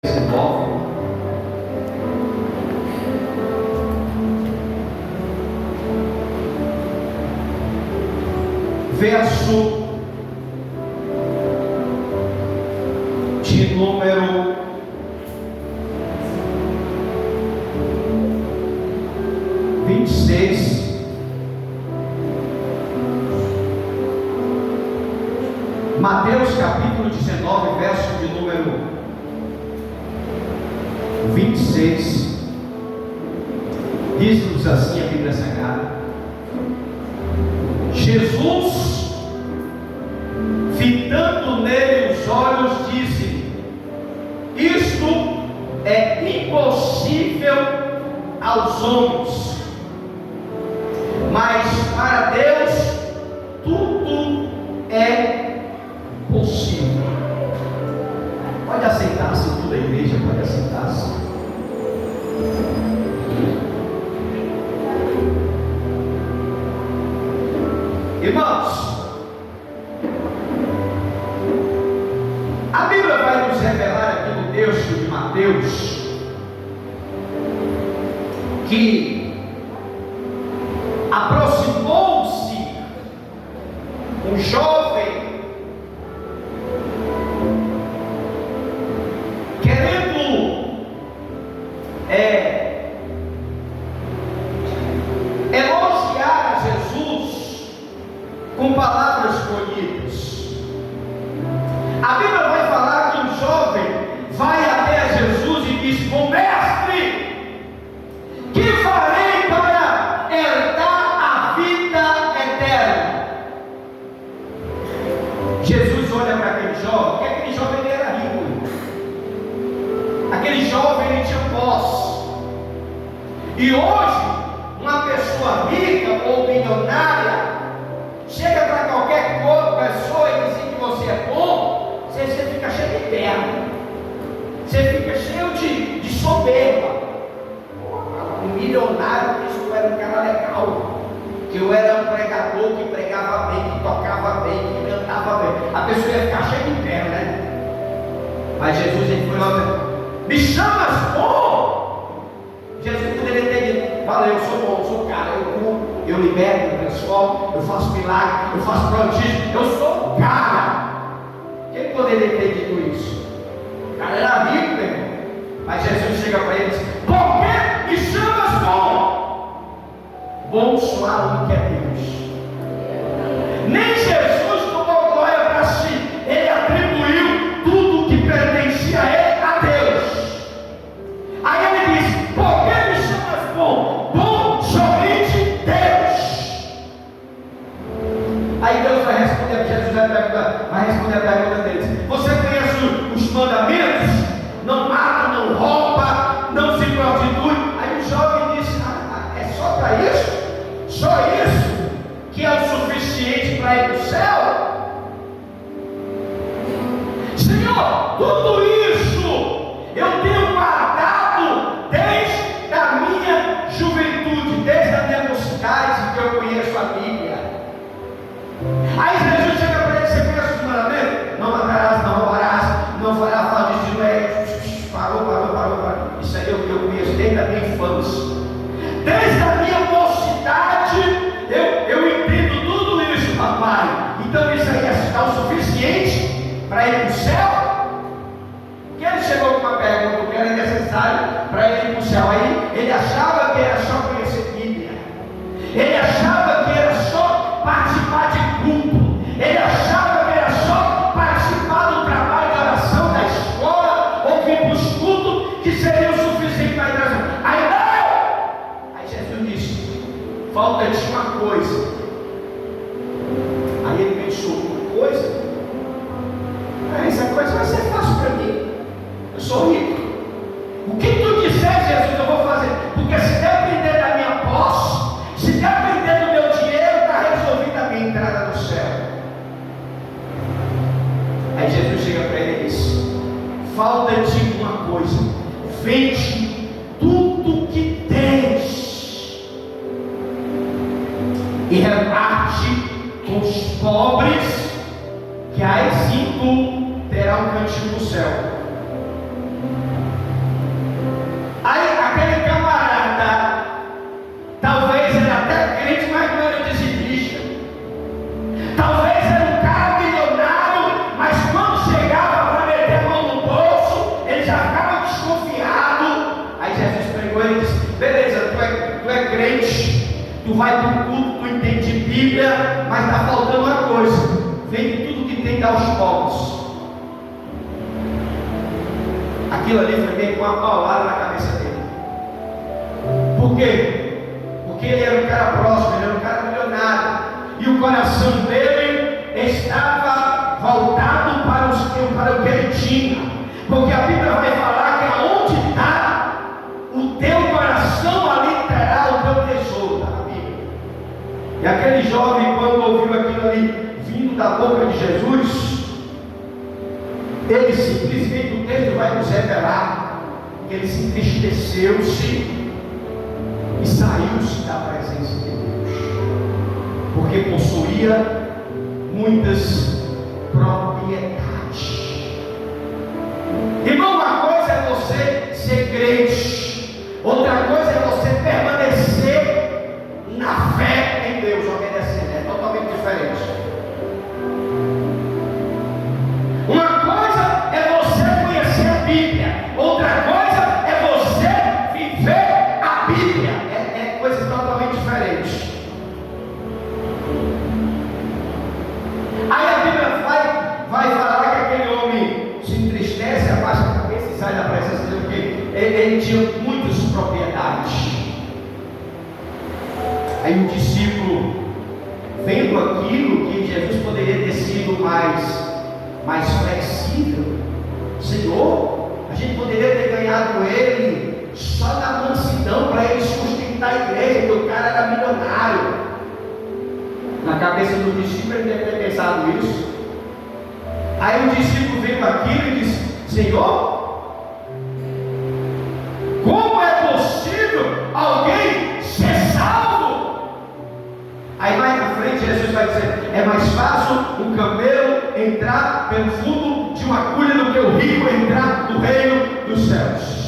19, verso de número 26. Mateus capítulo 19, verso de número 26, diz-nos assim a Bíblia Sagrada: Jesus, fitando nele os olhos, disse: isto é impossível aos homens, mas para Deus tudo é possível. Pode aceitar-se tudo, a igreja pode aceitar-se. Irmãos, a Bíblia vai nos revelar aqui no texto de Mateus que aproximou-se um jovem querendo elogiar a Jesus com palavras bonitas. A Bíblia vai falar que um jovem vai até Jesus e diz: bom mestre, que farei para herdar a vida eterna? Jesus olha para aquele jovem, porque aquele jovem ele era rico, aquele jovem ele tinha posse. E hoje uma pessoa rica ou milionária chega para qualquer pessoa e diz que você é bom, você fica cheio de perna, você fica cheio de soberba. Um milionário disse que eu era um cara legal, que eu era um pregador que pregava bem, que tocava bem, que cantava bem. A pessoa ia ficar cheia de perna, né? Mas Jesus ele foi lá: me chamas bom? Jesus poderia ter dito: valeu, eu sou bom, eu sou cara, eu curo, eu liberto, eu transformo, eu faço milagre, eu faço prodígio, eu sou cara. Quem poderia ter dito isso? O cara era rico, meu irmão. Mas Jesus chega para ele e diz: por que me chamas bom? Bom só há um que é Deus. Nem Jesus tomou glória para si, ele atribuiu tudo que pertencia a ele a Deus. Aí ele diz: por que me chamas bom? Bom somente Deus. Aí Deus vai responder, Jesus vai responder a pergunta deles: você conhece os mandamentos? Não mata, não rouba, não se prostitui. Aí o jovem disse: é só para isso? Só isso que é o suficiente para ir para o céu? Senhor, tudo isso eu tenho guardado desde a minha juventude, desde a minha mocidade, que eu conheço a Bíblia. Aí Jesus chega para ele: você conhece os mandamentos? Não matarás, não roubarás, não farás falta de dinheiro. Parou. Isso aí eu conheço desde a minha infância, desde a minha mocidade. Eu entendo tudo isso, papai. Então isso aí é o suficiente para ir para o céu? Porque ele chegou com uma pergunta que era necessária para ele ir para o céu. Aí ele achava que era só conhecer Bíblia, ele achava que era só participar de culto, ele achava que era só participar do trabalho de oração da escola, ou vir para os cultos, que seria o suficiente para ir para o céu. Aí não! Aí Jesus disse: falta-te uma coisa. Aí ele pensou: uma coisa? Essa coisa vai ser fácil para mim, eu sou rico. O que tu disser, Jesus, eu vou fazer. Porque se depender da minha posse, se depender do meu dinheiro, está resolvida a minha entrada no céu. Aí Jesus chega para ele e diz: falta-te uma coisa, vende tudo que tens e reparte com os pobres, que aí sim tu terá um cantinho no céu. Tu vai para o culto, tu entende Bíblia, mas está faltando uma coisa: vende tudo que tem e dá aos pobres. Aquilo ali foi meio com uma paulada na cabeça dele. Por quê? Porque ele era um cara próximo, ele era um cara milionário, e o coração dele estava voltado para o que ele tinha. Porque a Bíblia vai falar que aonde está o teu coração, ali terá o teu tesouro. Está na Bíblia. E aquele jovem, quando ouviu aquilo ali vindo da boca de Jesus, ele simplesmente, o texto vai nos revelar que ele se entristeceu-se e saiu-se da presença de Deus, porque possuía muitas propriedades. Irmão, uma coisa é você ser crente, outra coisa é você permanecer na fé em Deus, obedecendo. É totalmente diferente. Uma coisa é você conhecer a Bíblia, outra coisa é você viver a Bíblia. É coisa totalmente diferente. Aí a Bíblia vai falar que aquele homem se entristece, abaixa a cabeça e sai da presença de Deus, porque ele tinha muitas propriedades. Aí o discípulo, vendo aquilo, que Jesus poderia ter sido mais flexível: Senhor, a gente poderia ter ganhado ele só na mansidão, para ele sustentar a igreja, porque o cara era milionário. Na cabeça do discípulo ele deve ter pensado isso. Aí o discípulo veio aquilo e disse: Senhor, como é possível alguém ser salvo? Aí mais na frente Jesus vai dizer: é mais fácil um camelo entrar pelo fundo de uma agulha do que o rico entrar no reino dos céus.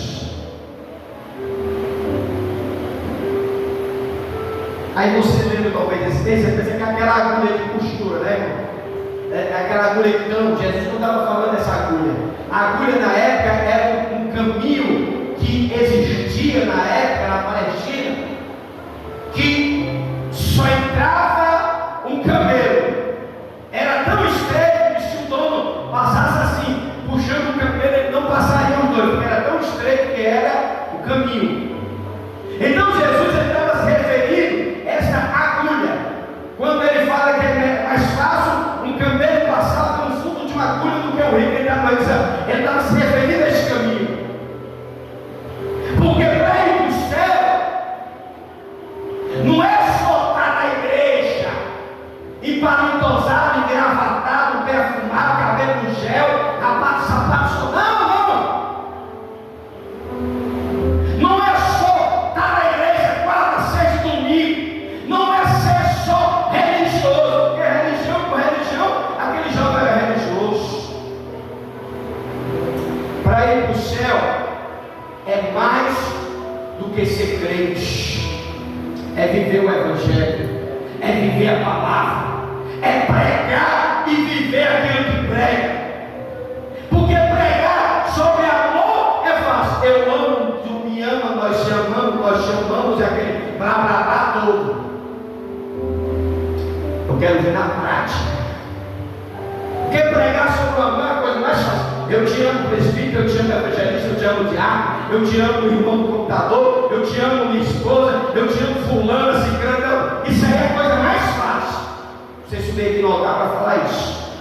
Aí você lembra talvez desse texto, você pensa que é aquela agulha de costura, né, irmão? Aquela agulha que não, Jesus não estava falando dessa agulha. A agulha na época era um caminho que existia na época na Palestina, que só entrava um camelo. Era tão estreito que se o dono passasse assim, puxando o camelo, ele não passaria os dois, porque era tão estreito que era o caminho. Então Jesus estava se referindo a essa agulha, quando ele fala que é mais fácil um camelo passar pelo fundo de uma agulha do que o rico. Ele estava se referindo a esse caminho, porque para ir para o céu não é só estar na igreja e palintosado, engravatado, perfumado, cabelo no gel, rapaz, sapato, não é só estar na igreja quarta, sexta, domingo, não é ser só religioso, porque religião com religião, aquele jovem era religioso. Para ir para o céu é mais do que ser crente, é viver o Evangelho, é viver a palavra, é pregar e viver aquilo que prega. Porque pregar sobre amor é fácil. Eu amo, tu me ama, nós te amamos, é aquele blá blá blá todo. Eu quero ver na prática. Porque pregar sobre o amor é a coisa mais fácil. Eu te amo, presbítero, eu te amo, evangelista, eu te amo, diácono, eu te amo, irmão do computador, eu te amo, minha esposa, eu te amo, fulano, ciclano. Isso aí é a coisa mais fácil. Você subir aqui no altar para falar isso.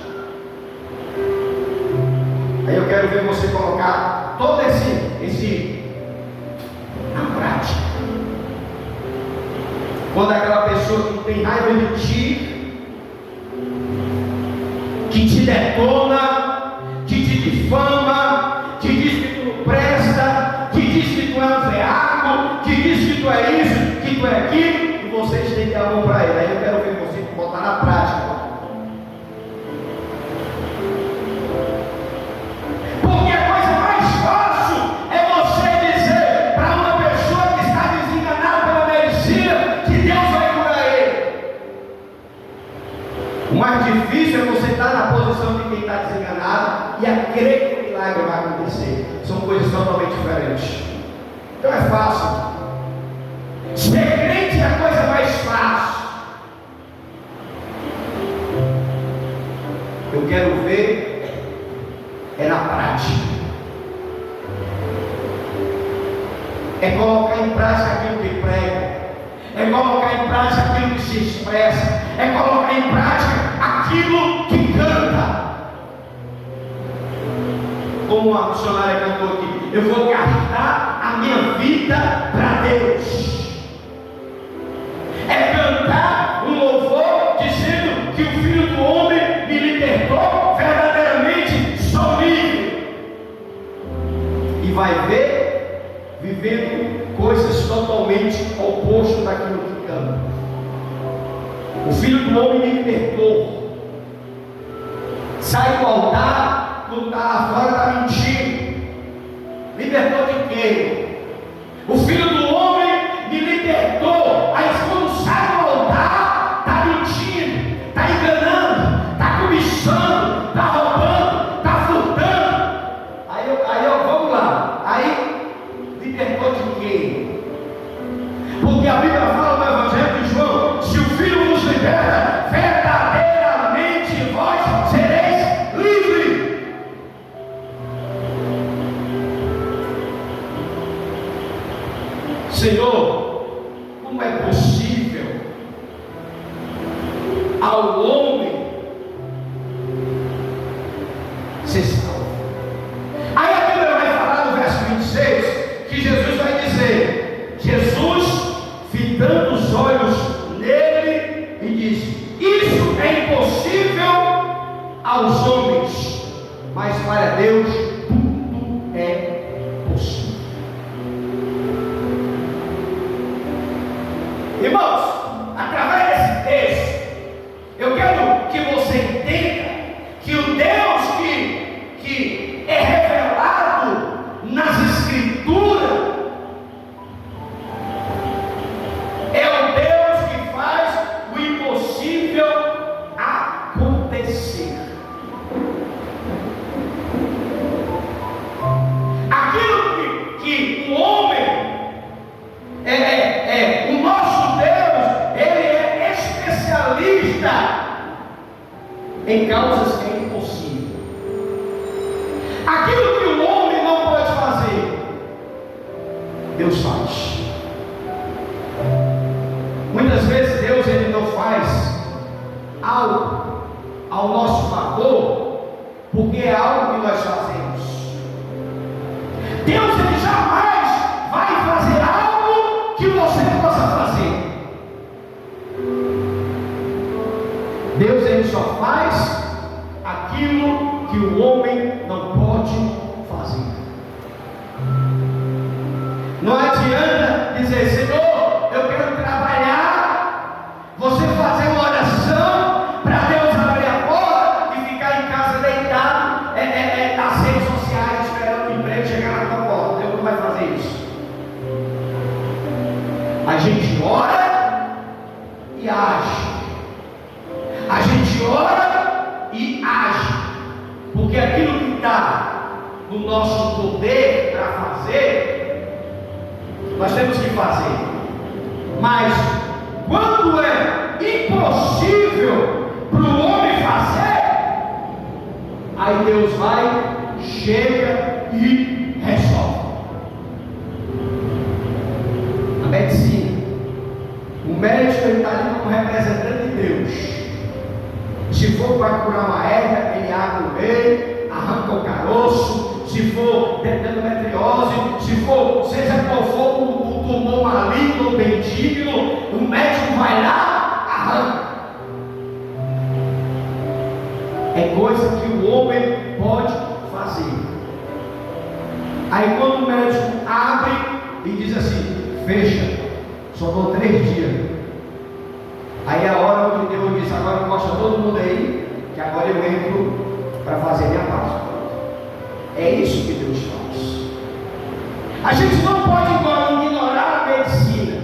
Aí eu quero ver você colocar todo esse na prática. Quando aquela pessoa que tem raiva de ti, que te detona, que te difama, que diz que tu não presta, que diz que tu é um veaco, que diz que tu é isso, que tu é aquilo, e vocês têm que dar a mão para ele. Aí eu quero ver você botar na prática. Porque a coisa mais fácil é você dizer para uma pessoa que está desenganada pela medicina que Deus vai curar ele. O mais difícil é você estar na posição de quem está desenganado e a crer que o milagre vai acontecer. São coisas totalmente diferentes. Então é fácil. Ser crente é a coisa mais fácil. ver é na prática. É colocar em prática aquilo que prega, é colocar em prática aquilo que se expressa, é colocar em prática aquilo que canta. Como a missionária cantou aqui, eu vou gastar a minha vida para Deus. É cantar um louvor dizendo que o Filho do Homem me libertou, verdadeiramente sou livre. E vai ver, vivendo coisas totalmente opostas daquilo que canta. O Filho do Homem me libertou. Sai do altar, quando está lá fora, está mentindo. Libertou de quê? O Filho do Homem me libertou. Aí quando sai do altar, está mentindo, está enganando, está cobiçando, está roubando, está furtando. Aí eu, vamos lá. Aí libertou de quê? Porque a Bíblia fala no Evangelho de João: se o Filho nos liberta, verdadeiramente vós sereis livres. Senhor, como é possível ao homem ser salvo? Aí a Bíblia vai falar no verso 26 que Jesus vai dizer: Jesus, fitando os olhos nele, e disse: isso é impossível aos homens, mas para Deus tudo é possível. Irmãos, através desse texto, eu quero que você entenda que o Deus que é revelado nas Escrituras é o Deus que faz o impossível acontecer. Aquilo que o homem o nosso Deus, ele é especialista em causas que é impossível. Aquilo que o homem não pode fazer, Deus faz. Muitas vezes Deus ele não faz algo ao nosso favor, porque é algo que nós fazemos. Deus ele jamais vai fazer algo que você possa fazer. Deus ele só faz aquilo que o homem não pode fazer. Não adianta dizer: Senhor, eu quero trabalhar, você fazer uma oração para Deus abrir a porta e ficar em casa deitado nas redes sociais esperando o emprego chegar na tua porta. Deus não vai fazer isso. A gente ora e age. A gente ora e age. Porque aquilo que está no nosso poder para fazer, nós temos que fazer. Mas quando é impossível para o homem fazer, aí Deus vai, chega e resolve. A medicina, o médico está ali como representante de Deus. Se for para curar uma hérnia, ele abre o meio, arranca o caroço. Se for endometriose, se for, seja qual for o tumor maligno ou benigno, o médico vai lá, arranca. É coisa que o homem pode fazer. Aí quando o médico abre e diz assim: fecha, só dou 3 dias. Aí é a hora onde Deus diz: agora mostra todo mundo aí, que agora eu entro para fazer minha parte. É isso que Deus faz. A gente não pode ignorar a medicina,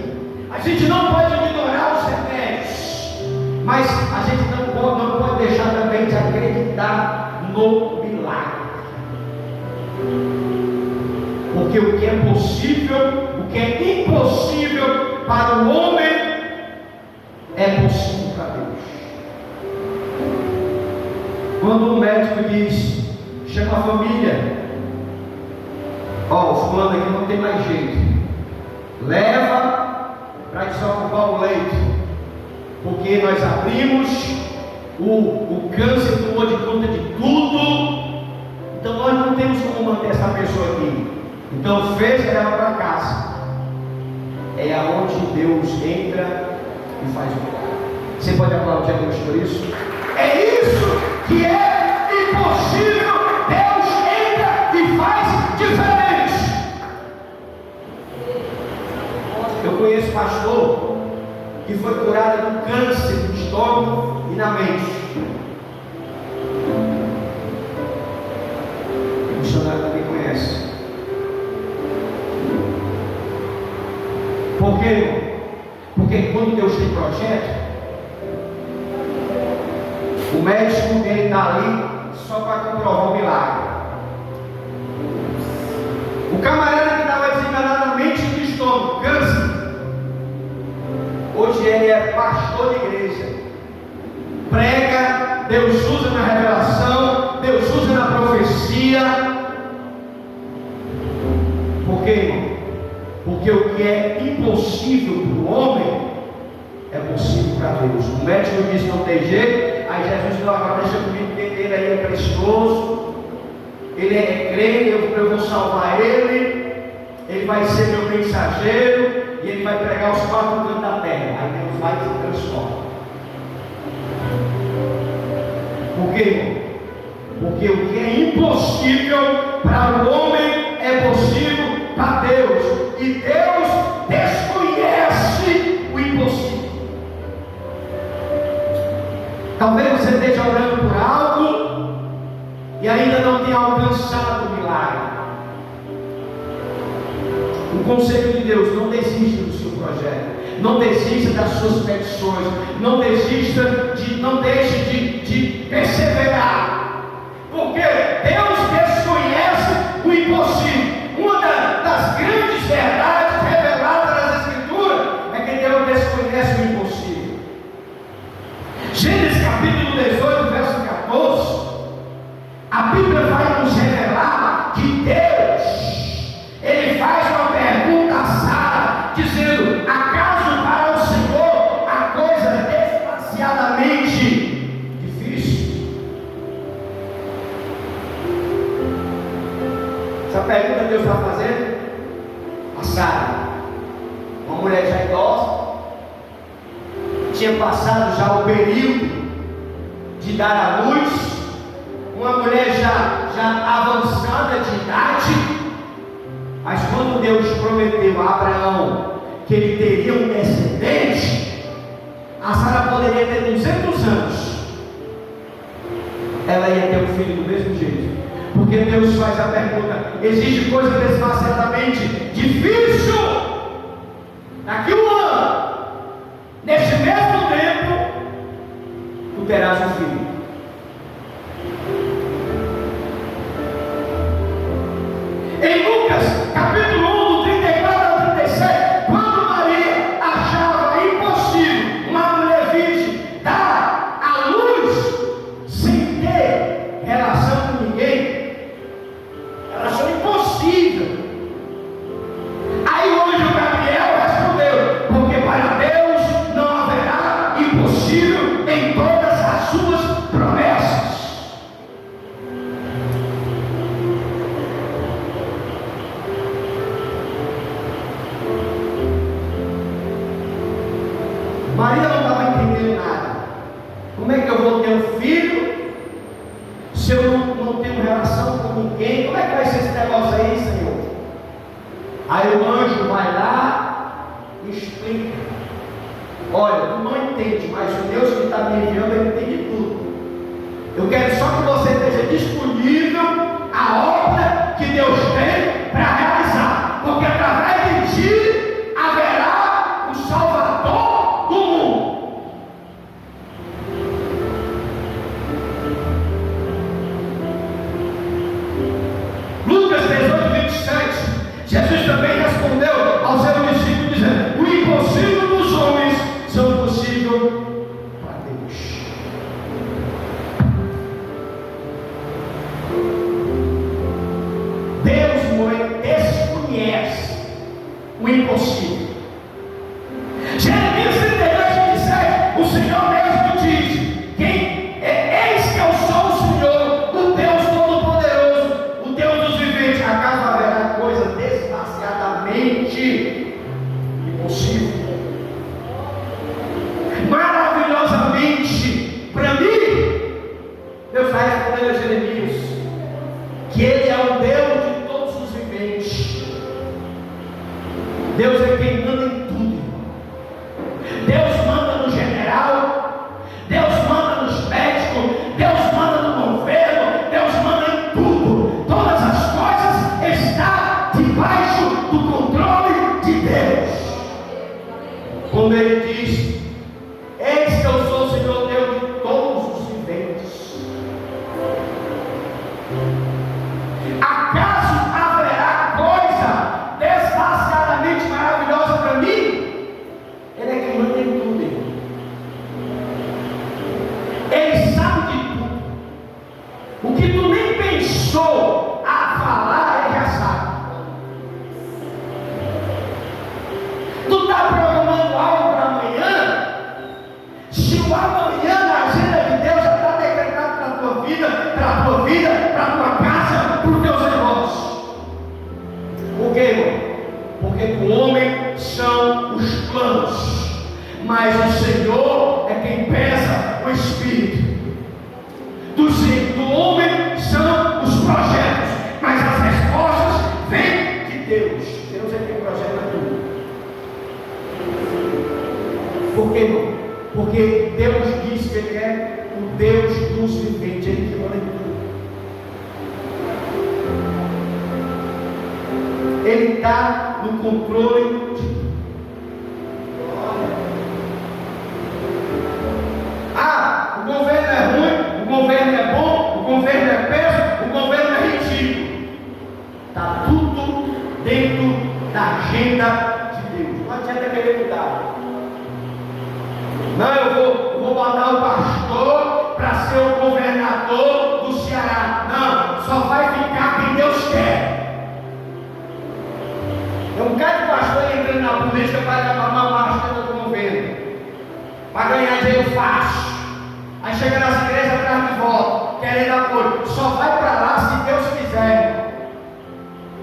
a gente não pode ignorar os remédios, mas a gente não pode deixar também de acreditar no milagre. Porque o que é possível, o que é impossível para o homem, é possível para Deus. Quando o médico diz, chama a família, ó, o fulano aqui não tem mais jeito, leva para desocupar o leito, porque nós abrimos, o câncer tomou de conta de tudo, então nós não temos como manter essa pessoa aqui, então fecha ela para casa. É aonde Deus entra e faz o milagre. Você pode aplaudir a Deus por isso? É isso que é impossível. Deus entra e faz diferente. Eu conheço pastor que foi curado do câncer do estômago e na mente. O missionário também conhece. Por quê? Porque quando Deus tem projeto, o médico ele está ali só para comprovar o milagre. O camarada que estava desenganadamente do estômago, câncer, hoje ele é pastor de igreja, prega, Deus usa na revelação, Deus usa na profecia. Por quê, irmão? Porque o que é impossível para o homem é possível para Deus. O médico disse não tem jeito, aí Jesus disse, agora deixa comigo, porque ele aí é precioso, ele é crente, eu vou salvar ele vai ser meu mensageiro, e ele vai pregar os 4 cantos da terra. Aí Deus vai e se transforma. Por quê, irmão? Porque o que é impossível para o homem é possível para Deus. E Deus desconhece o impossível. Talvez você esteja orando por algo e ainda não tenha alcançado o milagre. O conselho de Deus: não desista do seu projeto, não desista das suas petições, não deixe de perseverar, porque Deus desconhece o impossível. Uma das grandes verdades reveladas nas Escrituras é que Deus desconhece o impossível. Gênesis capítulo 18, verso 14, a Bíblia vai nos revelar que Deus, ele faz uma pergunta a Sara, dizendo: acaso para o Senhor a coisa é demasiadamente difícil? Essa pergunta Deus está fazendo a Sara, uma mulher já idosa, tinha passado já o período de dar à luz, uma mulher já avançada de idade. Mas quando Deus prometeu a Abraão que ele teria um descendente, a Sara poderia ter 200 anos, ela ia ter um filho do mesmo jeito. Porque Deus faz a pergunta: existe coisa demasiadamente difícil? Daqui um ano, neste mesmo tempo, tu terás um filho. Em Lucas capítulo 1, do 34 ao 37, quando Maria achava impossível uma mulher virgem dar à luz sem ter relação com ninguém, ela achou impossível. Aí hoje o Gabriel respondeu: porque para Deus não haverá impossível em todas as suas promessas. Maria não estava entendendo nada. Como é que eu vou ter um filho se eu não tenho relação com ninguém? Como é que vai ser esse negócio aí, Senhor? Aí o anjo vai lá e explica: olha, tu não entende, mas o Deus que está me enviando, ele entende tudo. Eu quero só que você esteja disponível à obra que Deus tem para realizar, porque através de ti haverá o Salvador do mundo. Lucas 18, 27, Jesus também respondeu aos seus discípulos dizendo: o impossível dos homens são possível para Deus. o impossível. Jeremias 32:27, o Senhor mesmo diz: eis que eu sou o Senhor, o Deus Todo-Poderoso, o Deus dos viventes. Acaso haverá coisa desgraciadamente impossível? Maravilhosamente, para mim, Deus está respondendo a Jeremias que Ele é o Deus de todos os viventes. Deus é quem manda em tudo. Deus manda no general, Deus manda nos médicos, Deus manda no governo, Deus manda em tudo. Todas as coisas estão debaixo do controle de Deus. Quando Ele diz: eis que eu sou o Senhor Deus de todos os viventes. Acaso haverá coisa desgraciadamente maravilhosa para mim? Ele é quem manda em tudo, irmão. Ele sabe de tudo. O que tu nem pensou a falar, Ele já sabe. Tu está programando algo para amanhã? Se o amanhã na agenda de Deus já está decretado para a tua vida, para a tua vida, para a tua casa, para os teus negócios. Por quê, irmão? Porque do homem são os planos, mas o Senhor é quem pesa o espírito. Do homem são os projetos, mas as respostas vêm de Deus. Deus é quem projeta tudo. Por quê, irmão? Porque Deus diz que Ele é o Deus dos viventes, Ele que manda em tudo. Ele está no controle de tudo. Ah, o governo é ruim, o governo é bom, o governo é péssimo, o governo é ridículo. Está tudo dentro da agenda de Deus. Não adianta querer mudar. Não, eu vou botar o pastor para ser o governador do Ceará. Não, só vai ficar quem Deus quer. É um cara de pastor entrando na política para mamar a marcha do governo, para ganhar dinheiro fácil. Aí chega nas igrejas atrás de volta, querendo apoio. Só vai para lá se Deus quiser.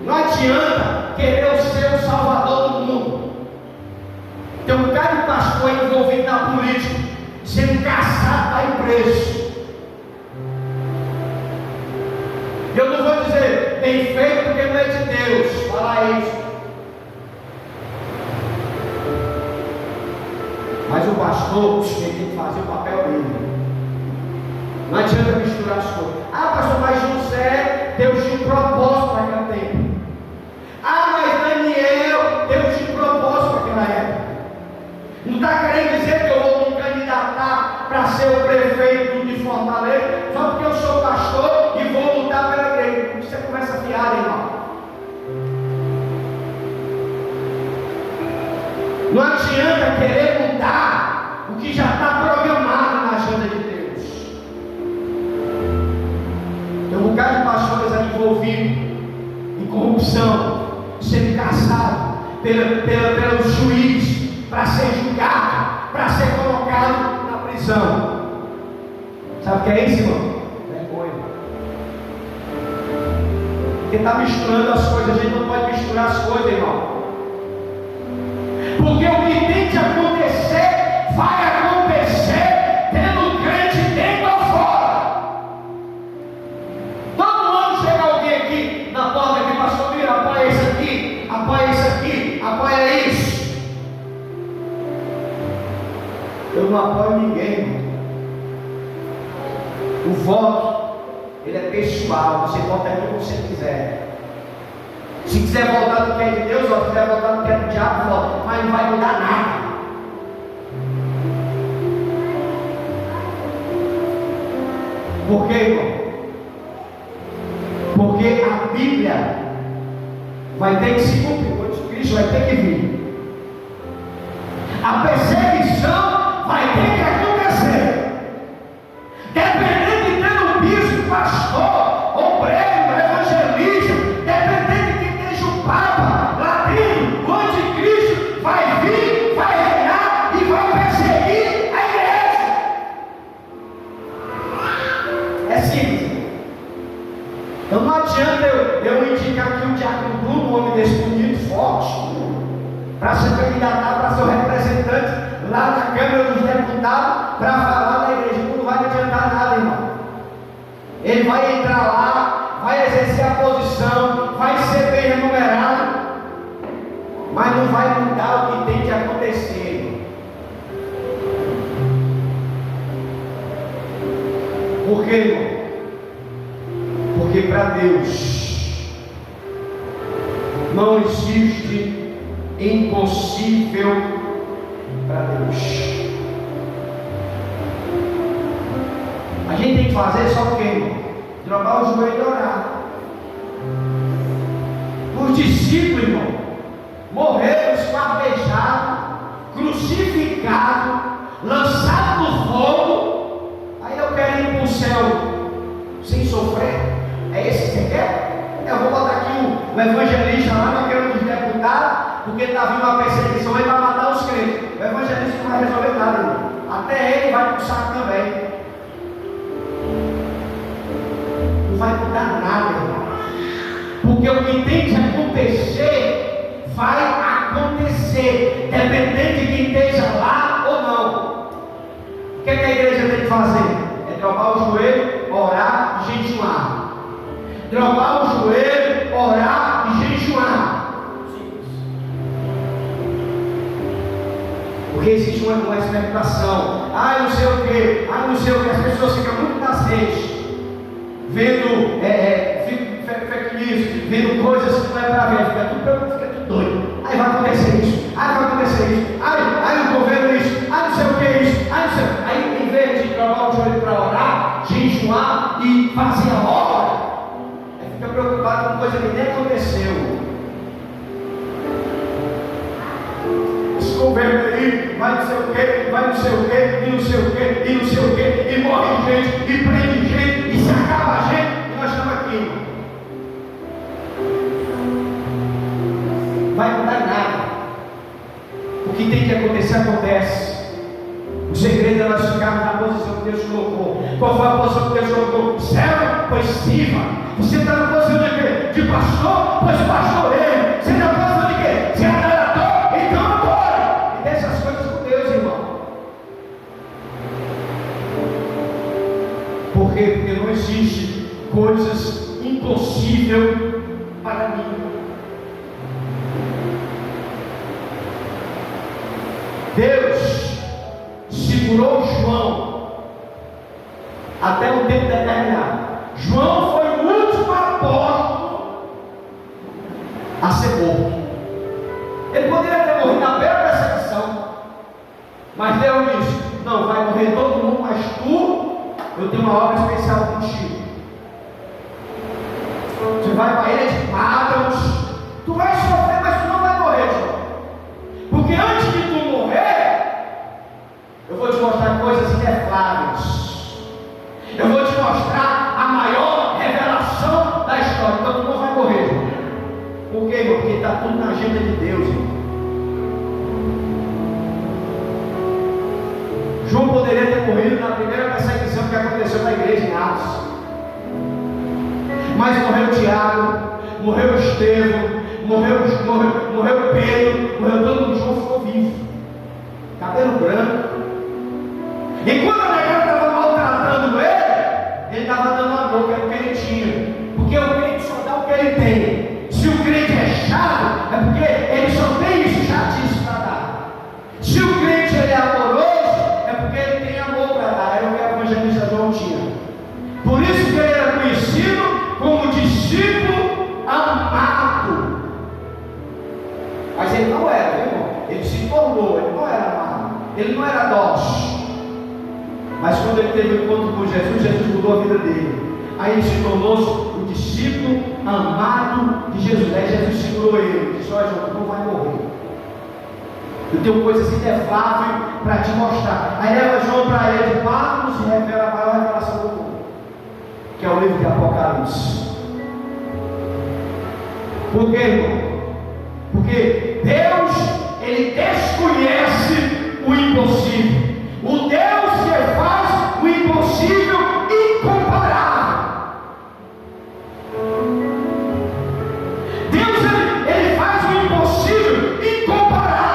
Não adianta querer ser o salvador do mundo. Tem um cara de pastor envolvido na política, sendo caçado da empresa. Eu não vou dizer bem feito porque não é de Deus falar isso. Mas o pastor tem que fazer o papel dele. Não adianta misturar as coisas. Ah, pastor, mas José, Deus tinha um propósito para aquele tempo. Ah, mas Daniel, Deus tinha um propósito para aquela época. Não está querendo dizer que eu vou me candidatar para ser o prefeito de Fortaleza só porque eu sou pastor e vou lutar pela igreja. Isso é conversa fiada, irmão. Não adianta querer mudar o que já está programado na agenda de Deus. Tem um bocado de pastores ali envolvidos em corrupção, sendo caçado pelo juiz, para ser julgado, para ser colocado na prisão. Sabe o que é isso, irmão? Vergonha. Porque está misturando as coisas. A gente não pode misturar as coisas, irmão. Porque o que tem que acontecer, vai acontecer, tendo crente dentro ou fora. Todo ano chega alguém aqui na porta aqui, pastor, mira, apoia isso aqui, apoia isso aqui, apoia isso. Eu não apoio ninguém, irmão. O voto, ele é pessoal. Você vota quem você quiser. Se quiser votar no que é de Deus, ou se quiser votar no que é do diabo, vota. Mas não vai mudar nada. Por quê, irmão? Porque a Bíblia vai ter que se cumprir. O anticristo vai ter que vir. A perseguição vai ter que acontecer. Dependendo de ter um bispo, pastor, obreiro, evangelista, dependendo de quem esteja o Papa lá dentro, o anticristo para se candidatar para ser o representante lá na Câmara dos Deputados para falar da igreja. Não vai adiantar nada, irmão. Ele vai entrar lá, vai exercer a posição, vai ser bem remunerado, mas não vai mudar o que tem que acontecer. Por quê, irmão? Porque para Deus não existe impossível para Deus. A gente tem que fazer só o quê? Drogar o joelho e orar. Os discípulos, irmão, morreram esquartejados, crucificados, lançados no fogo. Aí eu quero ir para o céu sem sofrer. É esse que você quer? Eu vou botar aqui o evangelista lá na Câmara dos Deputados, porque está vindo uma perseguição, ele vai matar os crentes. O evangelista não vai resolver nada, irmão. Até ele vai para o saco também. Não vai mudar nada, irmão. Porque o que tem que acontecer vai acontecer, dependendo de quem esteja lá ou não. O que é que a igreja tem que fazer? É dobrar o joelho, orar e jejuar. Dobrar o joelho, orar e jejuar. Porque existe uma expectação. Não sei o que, não sei o que. As pessoas ficam muito nas redes, vendo fake news, vendo coisas que não é para ver, fica tudo doido. Aí vai acontecer isso, vai acontecer isso, aí o governo isso, não sei o que isso, não sei. Aí em vez de dobrar o joelho para orar, jejuar e fazer a obra, aí fica preocupado com coisa que nem aconteceu. Esse governo aí vai não sei o que, vai não sei o que, e não sei o que, e não sei o que, e morre gente, e prende gente, e se acaba a gente, e nós estamos aqui. Vai mudar nada. O que tem que acontecer, acontece. O segredo é nós ficarmos na posição que Deus colocou. Qual foi a posição que Deus colocou? Céu, pois cima. Você está na posição de quê? De pastor, pois pastoreio. Você está na posição de quê? De adorador, então adora. E deixa as coisas com Deus, irmão. Por quê? Porque não existe coisas impossíveis para mim. Deus segurou João até o tempo determinado. João foi o último apóstolo a ser morto. Ele poderia ter morrido na beira da perseguição, mas Deus disse: não, vai morrer todo mundo, mas tu, eu tenho uma obra especial contigo. Você vai para ele de Matanos, tu vai sofrer, mas tu não vai morrer, João. Porque antes de tu morrer, eu vou te mostrar coisas inefáveis. Eu vou te mostrar a maior revelação da história. Então tu não vai morrer, irmão. Por quê, irmão? Porque está tudo na agenda de Deus, irmão. João poderia ter morrido na primeira perseguição que aconteceu na igreja em Atos. Mas morreu Tiago, morreu Estevão, morreu Pedro, morreu todo mundo. João ficou vivo, cabelo branco. E quando a negada estava maltratando ele estava dando amor, que era o que ele tinha. Porque o crente só dá o que ele tem. Se o crente é chato, é porque ele só tem isso, chatice para dar. Se o crente ele é amoroso, é porque ele tem amor para dar. Era o que o evangelista João tinha. Por isso que ele era conhecido como discípulo amado. Mas ele não era, irmão. Ele se tornou, ele não era amado, ele não era dócil. Mas quando ele teve um encontro com Jesus, Jesus mudou a vida dele. Aí ele se tornou o discípulo amado de Jesus. Aí Jesus segurou ele, disse: olha, João, tu não vai morrer. Eu tenho coisas inefáveis para te mostrar. Aí leva João para ele de Patmos e revela a maior revelação do mundo, que é o livro de Apocalipse. Por quê, irmão? Porque Deus, ele desconhece o impossível. O Deus que faz o impossível incomparável. Deus, ele faz o impossível incomparável.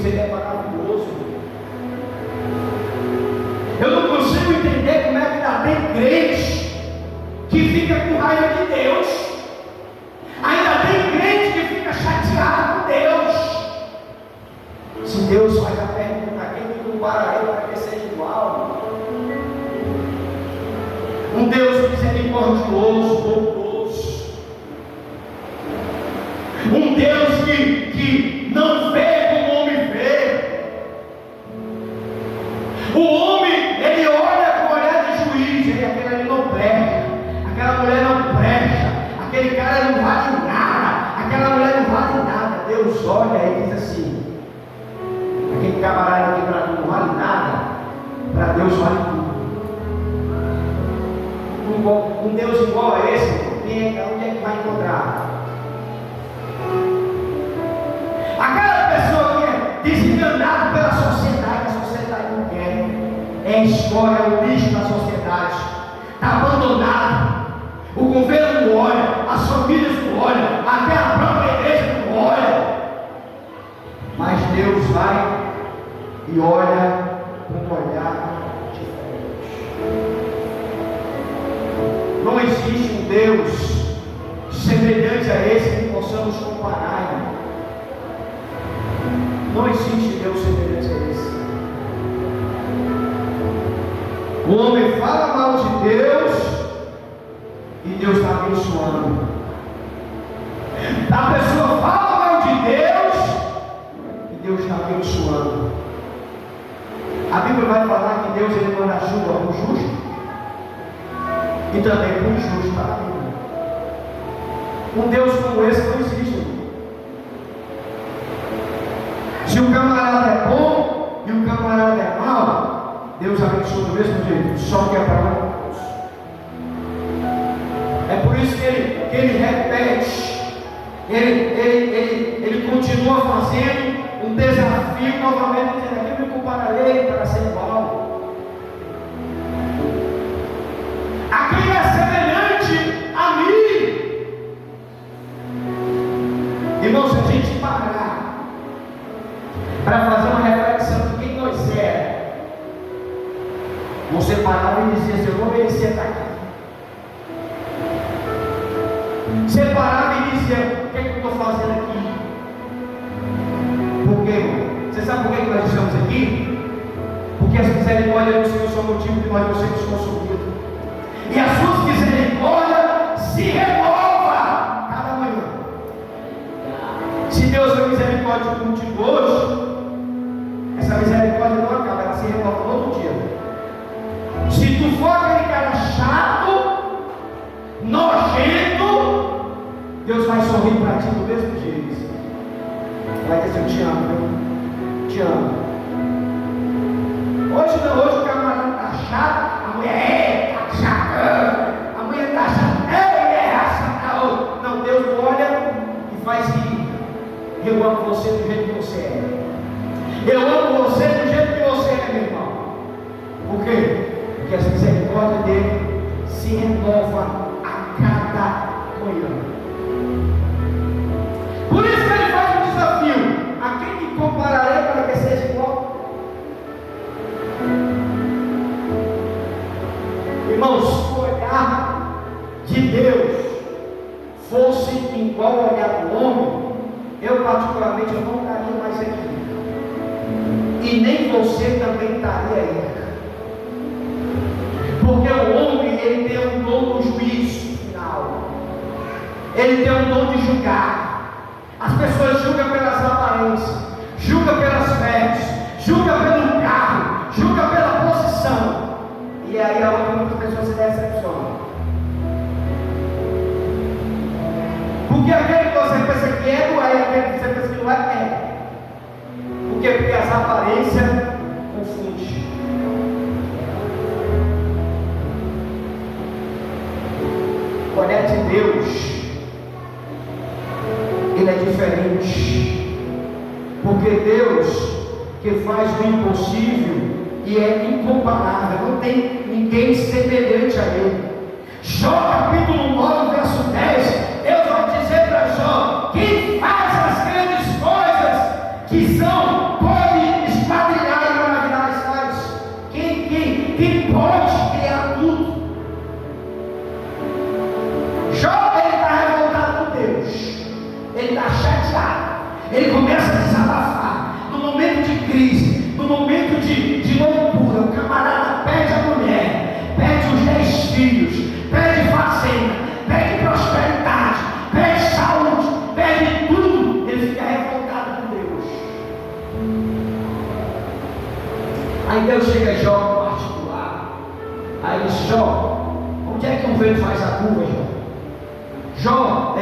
Deus ele é maravilhoso. Eu não consigo entender como é que ainda tem crente que fica com raiva de Deus. Ainda tem crente que fica chateado com Deus. Se Deus faz a pergunta, quem me compararei para que seja igual? Um Deus misericordioso, bondoso. Um Deus que não vê como o homem vê. O homem, ele olha com olhar de juiz, e aquele ali não presta, aquela mulher não presta, aquele cara não vale nada, aquela mulher não vale nada. Deus olha e diz assim: aquele camarada aqui para mim não vale nada, para Deus vale tudo. Um Deus igual a esse, onde é que vai encontrar? Aquela pessoa que é desenganada pela sociedade, a sociedade não quer, é escolha, é o lixo da sociedade, está abandonado. O governo não olha, as famílias não olham, até a própria igreja não olha. Mas Deus vai e olha com um olhar diferente. Não existe um Deus semelhante a esse que possamos comparar, irmão. Não existe Deus semelhante a esse. O homem fala mal de Deus e Deus está abençoando. A pessoa fala mal de Deus e Deus está abençoando. A Bíblia vai falar que Deus ele manda chuva para o justo e também para o injusto. Tá? Um Deus como esse não existe, irmão. Se o camarada é bom e o camarada é mau, Deus abençoa do mesmo jeito, só que é para nós. É por isso que ele repete, ele continua fazendo um desafio novamente, dizendo: aqui eu me compararei para ser igual. Aquele é semelhante a mim. Irmãos, se a gente parar para fazer uma reflexão de quem nós éramos, você parava e dizia: eu não merecia estar aqui. Você parava e dizia: o que é que eu estou fazendo aqui? Por quê, irmão? Você sabe por que nós estamos aqui? Porque as misericórdias do Senhor são o motivo de nós não sermos consumidos. E as suas misericórdias se renova cada manhã. Se Deus é misericórdia contigo hoje, essa misericórdia não acaba, ela se renova todo dia. Se tu for aquele cara chato, nojento, Deus vai sorrir para ti do mesmo jeito. Vai dizer: eu te amo, viu? Te amo. Hoje não, hoje o camarada está chato, a mulher está chata, a mulher está chata, é chata. Não, Deus olha e faz rir. Eu amo você do jeito que você é. Eu amo você do jeito que você é, meu irmão. Por quê? Porque as misericórdias dele se renovam a cada manhã. Por isso que ele faz um desafio: a quem me compararei para que seja igual? Irmãos, se o olhar de Deus fosse igual ao olhar do homem, eu particularmente eu não estaria mais aqui. E nem você também estaria aí. Porque o homem, ele tem um dom do juízo final. Ele tem um dom de julgar. As pessoas julgam pelas aparências, julgam pelas vestes, julgam pelo carro, julgam pela posição. E aí a outra pessoa se decepciona. Porque aquele que você pensa que é, não é, aquele que você pensa que não é. Por quê? Porque as aparências confundem. O olhar de Deus, ele é diferente. Porque Deus que faz o impossível e é incomparável, não tem ninguém semelhante a ele. Jó capítulo 9, verso 10, Deus vai dizer para Jó: quem faz as grandes coisas que são Jó, ele está revoltado com Deus, ele está chateado, ele começa a desabafar. No momento de crise, no momento de loucura, o camarada pede a mulher, pede os 10 filhos, pede fazenda, pede prosperidade, pede saúde, pede tudo. Ele fica revoltado com Deus. Aí Deus chega a Jó no particular. Aí diz: Jó, onde é que o vento faz a curva, Jó? Jó,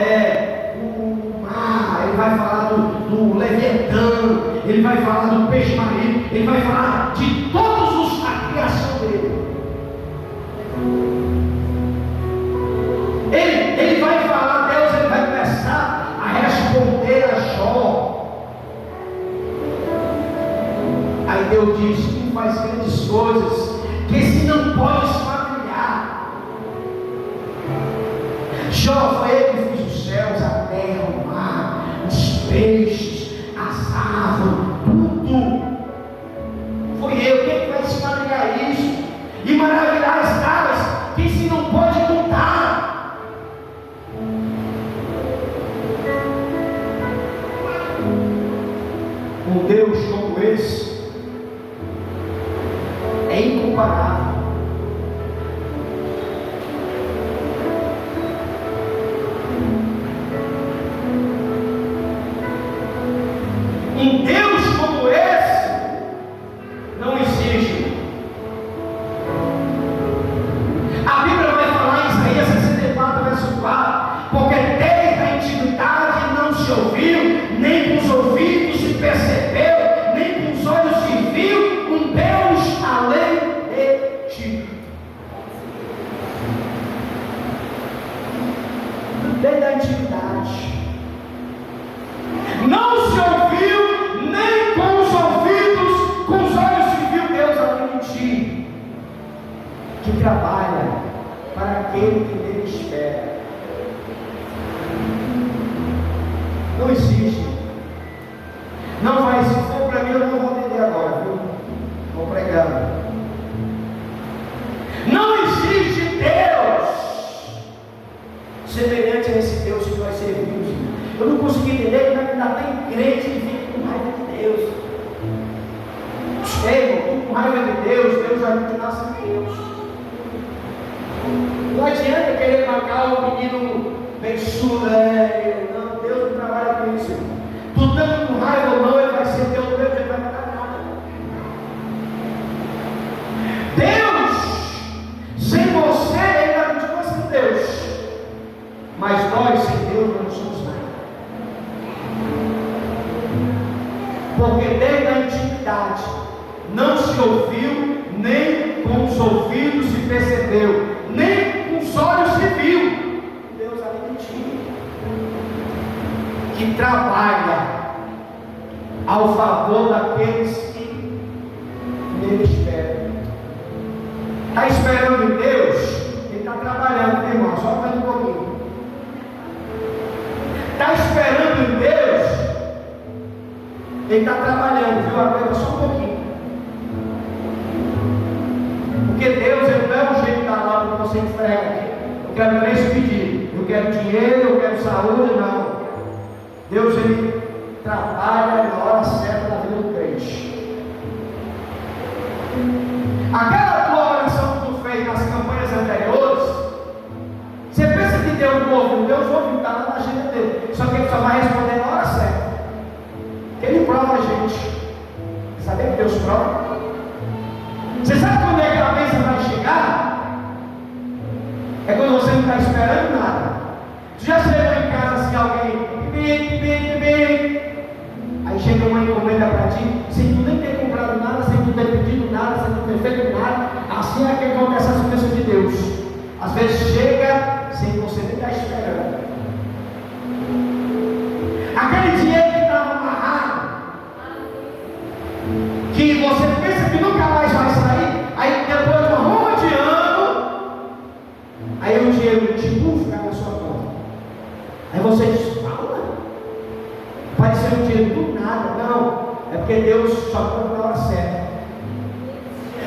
o mar, ele vai falar do Leviatã, ele vai falar do peixe marinho, ele vai falar de todos a criação dele. Ele vai falar, Deus, ele vai começar a responder a Jó. Aí Deus diz: tu faz grandes coisas que esse não pode esquadrilhar. Jó, foi ele que fez os céus, a terra, o mar, os peixes, as árvores, tudo. Foi eu. Quem vai esquadrilhar isso? E maravilhar as águas que se não pode contar. Um Deus como esse é incomparável. Um Deus como esse não existe. A Bíblia vai falar em Isaías 64, verso 4: porque desde a antiguidade não se ouviu, nem com os ouvidos se percebeu, nem com os olhos se viu um Deus além de ti. Desde a antiguidade não se ouviu, nem com os ouvidos, com os olhos se viu Deus além de ti, que trabalha para aquele que nele espera. Não existe. Não vai, se for para mim eu não vou entender agora, viu? Vou pregando. Não existe Deus semelhante a esse Deus que nós servimos. Eu não consegui entender como é que ainda tem crente que fica com raiva de Deus. Ei, irmão, com raiva de Deus, Deus vai continuar sendo Deus. Não adianta querer marcar o menino bem chulé. Não, Deus não trabalha com isso. Tu estando com raiva ou não, ele vai ser teu Deus, ele vai mudar nada. Deus, sem você, ele vai continuar sendo Deus. Mas nós, sem Deus, não somos nada. Porque desde a antiguidade não se ouviu, nem com os ouvidos se percebeu, nem com os olhos se viu Deus além de ti, que trabalha ao favor daqueles que nele esperam. Está esperando em Deus? Ele está trabalhando, meu irmão, só mais um pouquinho. Está esperando em Deus? Ele está trabalhando, viu? Agora só um pouquinho. Porque Deus, ele não é o jeito de estar lá para você entregar aqui. Eu quero 3 pedidos. Eu quero dinheiro, eu quero saúde, não. Deus, ele trabalha na hora certa da vida do crente. Aquela tua oração que tu fez nas campanhas anteriores, você pensa que Deus não ouviu? Deus ouviu, está lá na agenda dele. Só que ele só vai responder na hora certa. Que ele prova a gente. Sabe que Deus prova? Você sabe quando é que a bênção vai chegar? É quando você não está esperando nada. Você já chegou em casa assim, alguém aí chega uma encomenda para ti, sem tu nem ter comprado nada, sem tu ter pedido nada, sem tu ter feito nada. Assim é que acontece as bênçãos de Deus. Às vezes chega sem você nem estar esperando. Aquele dinheiro que estava amarrado, que você pensa que nunca mais vai sair, aí depois de uma ruma de ano, aí o dinheiro tipo cai na sua conta. Aí você diz: fala, pode ser um dinheiro do nada. Não, é porque Deus só compra na hora certa.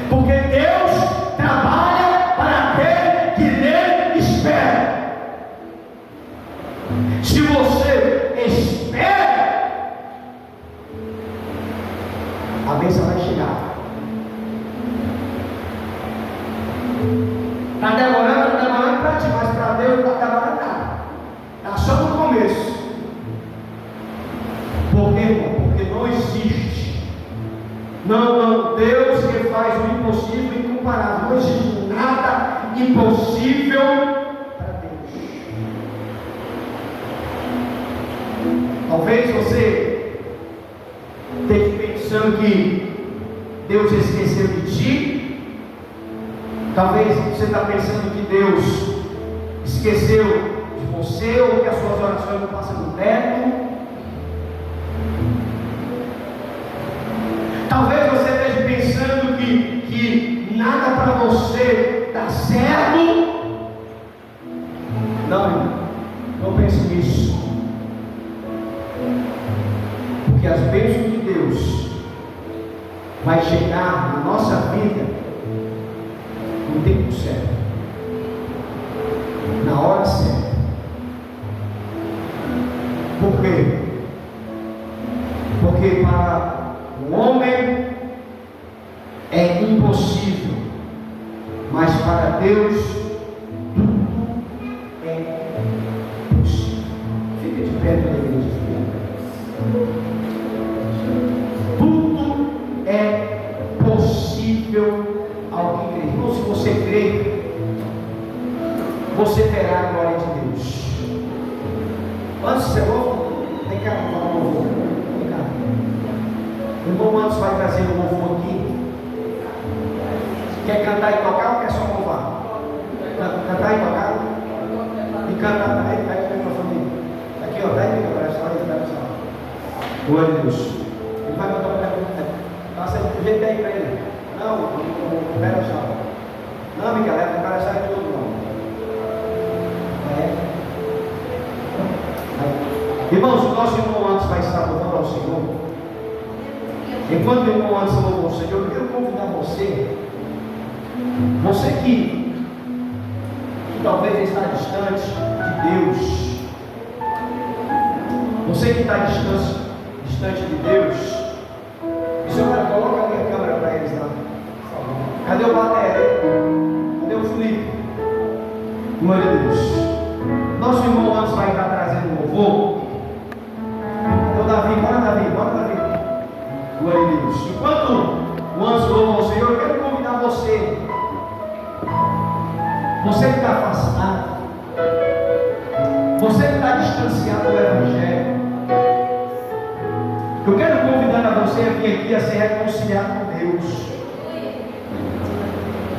Porque Deus trabalha para aquele que nele espera. Se você espera, a bênção vai chegar. Está demorando para ti, mas para Deus não está demorando nada. Está só no começo. Por quê? Porque não existe. Não, Deus que faz o impossível incomparável. Não existe nada impossível para Deus. Talvez você esteja pensando que Deus esqueceu de ti. Talvez você está pensando que Deus esqueceu de você, ou que as suas orações não passam do teto. Talvez você esteja pensando que nada para você dá certo. Não pense nisso. Porque as bênçãos de Deus vai chegar na nossa vida no tempo certo, na hora certa. Por quê? Porque para o homem é impossível, mas para Deus tudo é possível. Fica de pé na igreja. Tudo é possível ao que crê. Então, se você crê, você terá a glória de Deus. Antes de ser louco, vem cá, louvor. Vem cá. O irmão antes vai trazer o louvor aqui. Quer cantar e tocar ou quer só louvar? Cantar e tocar? E cantar também, vai com o microfone. Aqui, ó, vai aqui, agora, só aí, vai só. Glória a Deus. Ele vai cantar para ele. Passa do jeito aí para ele. Não, o pé só. Não, Miguel, o cara sai tudo, não. Irmãos, o nosso irmão antes vai estar louvando ao Senhor. Enquanto o irmão antes louvou ao Senhor, eu quero convidar você que talvez está distante de Deus, você que está distante de Deus, e senhor, coloca a minha câmera para eles lá. Cadê o Batéria? Cadê o Felipe? Glória a Deus. Nosso irmão antes vai estar trazendo louvor. Cadê o Davi? Bora Davi. Glória a Deus. Enquanto o anjo louva ao Senhor, eu quero convidar você. Você que está afastado, você que está distanciado do Evangelho, eu quero convidar a você a vir aqui a se reconciliar com Deus.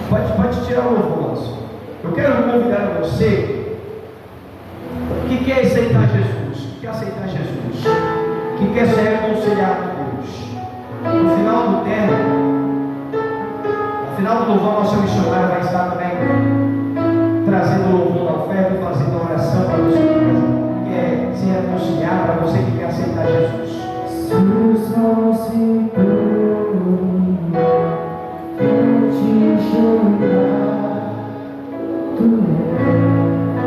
Pode tirar o louvor, anjo. Eu quero convidar a você que quer aceitar Jesus, que quer se reconciliar com Deus. No final do tempo, no final do louvor, nosso missionário vai estar também trazendo o louvor da oferta e fazendo a oração para você que quer se reconciliar, para você que quer aceitar Jesus. Se o sol se pôr, eu te chorar, tu és.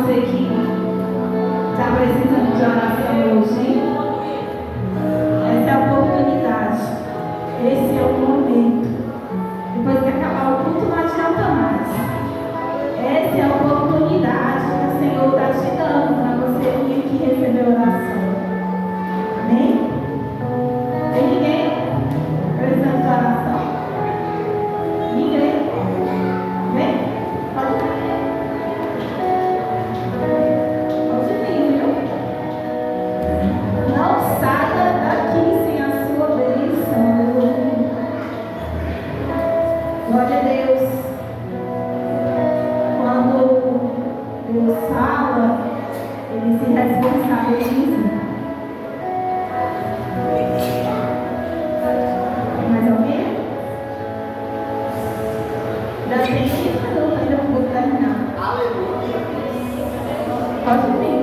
você que está precisando de oração hoje. Essa é a oportunidade. Esse é o momento. Depois que acabar o culto, não adianta mais. Essa é a oportunidade que o Senhor está te dando para você vir aqui receber oração. Amém? Tem ninguém precisando de oração? Ninguém? Vem? Pode vir. Pode vir, viu? Não saia daqui sem a sua bênção. Glória a Deus. Quando Deus fala, Ele se responsabiliza. Mais alguém? Já tem 5 minutos, ainda não vou terminar. Aleluia. Pode vir.